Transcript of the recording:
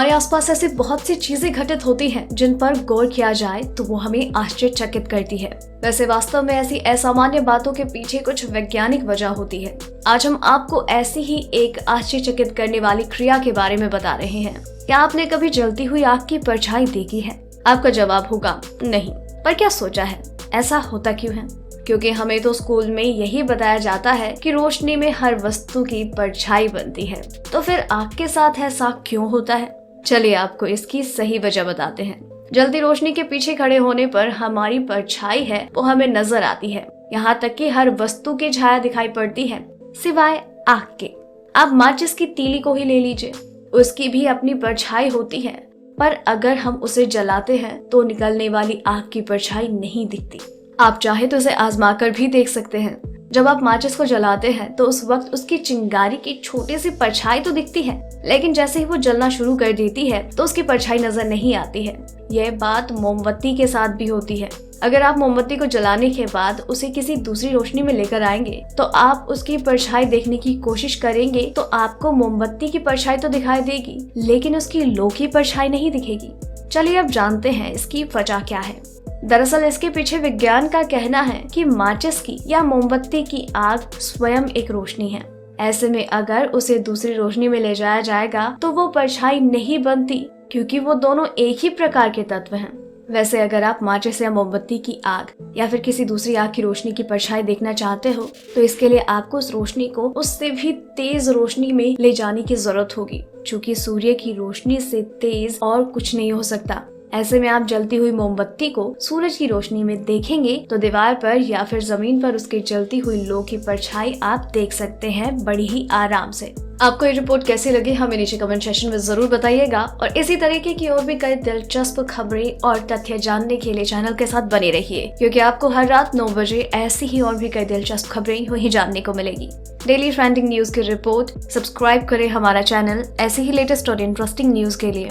हमारे आसपास ऐसी बहुत सी चीजें घटित होती हैं जिन पर गौर किया जाए तो वो हमें आश्चर्यचकित करती है। वैसे वास्तव में ऐसी असामान्य बातों के पीछे कुछ वैज्ञानिक वजह होती है। आज हम आपको ऐसी ही एक आश्चर्यचकित करने वाली क्रिया के बारे में बता रहे हैं। क्या आपने कभी जलती हुई आग की परछाई देखी है? आपका जवाब होगा नहीं। पर क्या सोचा है, ऐसा होता क्यों है? क्योंकि हमें तो स्कूल में यही बताया जाता है कि रोशनी में हर वस्तु की परछाई बनती है, तो फिर आग के साथ ऐसा क्यों होता है? चलिए आपको इसकी सही वजह बताते हैं। जल्दी रोशनी के पीछे खड़े होने पर हमारी परछाई है वो हमें नजर आती है। यहाँ तक कि हर वस्तु की छाया दिखाई पड़ती है सिवाय आग के। आप माचिस की तीली को ही ले लीजिए, उसकी भी अपनी परछाई होती है, पर अगर हम उसे जलाते हैं तो निकलने वाली आग की परछाई नहीं दिखती। आप चाहे तो इसे आजमा कर भी देख सकते हैं। जब आप माचिस को जलाते हैं तो उस वक्त उसकी चिंगारी की छोटी सी परछाई तो दिखती है, लेकिन जैसे ही वो जलना शुरू कर देती है तो उसकी परछाई नजर नहीं आती है। यह बात मोमबत्ती के साथ भी होती है। अगर आप मोमबत्ती को जलाने के बाद उसे किसी दूसरी रोशनी में लेकर आएंगे तो आप उसकी परछाई देखने की कोशिश करेंगे तो आपको मोमबत्ती की परछाई तो दिखाई देगी, लेकिन उसकी लो की परछाई नहीं दिखेगी। चलिए अब जानते हैं इसकी वजह क्या है। दरअसल इसके पीछे विज्ञान का कहना है कि माचिस की या मोमबत्ती की आग स्वयं एक रोशनी है। ऐसे में अगर उसे दूसरी रोशनी में ले जाया जाएगा तो वो परछाई नहीं बनती, क्योंकि वो दोनों एक ही प्रकार के तत्व हैं। वैसे अगर आप माचिस या मोमबत्ती की आग या फिर किसी दूसरी आग की रोशनी की परछाई देखना चाहते हो तो इसके लिए आपको उस रोशनी को उससे भी तेज रोशनी में ले जाने की जरूरत होगी, क्योंकि सूर्य की रोशनी से तेज और कुछ नहीं हो सकता। ऐसे में आप जलती हुई मोमबत्ती को सूरज की रोशनी में देखेंगे तो दीवार पर या फिर जमीन पर उसकी जलती हुई लो की परछाई आप देख सकते हैं बड़ी ही आराम से। आपको ये रिपोर्ट कैसी लगी हमें नीचे कमेंट सेक्शन में जरूर बताइएगा, और इसी तरीके की और भी कई दिलचस्प खबरें और तथ्य जानने के लिए चैनल के साथ बने रहिए, क्योंकि आपको हर रात 9 बजे ऐसी ही और भी कई दिलचस्प खबरें वहीं जानने को मिलेगी। डेली ट्रेंडिंग न्यूज की रिपोर्ट सब्सक्राइब करें हमारा चैनल ऐसी ही लेटेस्ट और इंटरेस्टिंग न्यूज के लिए।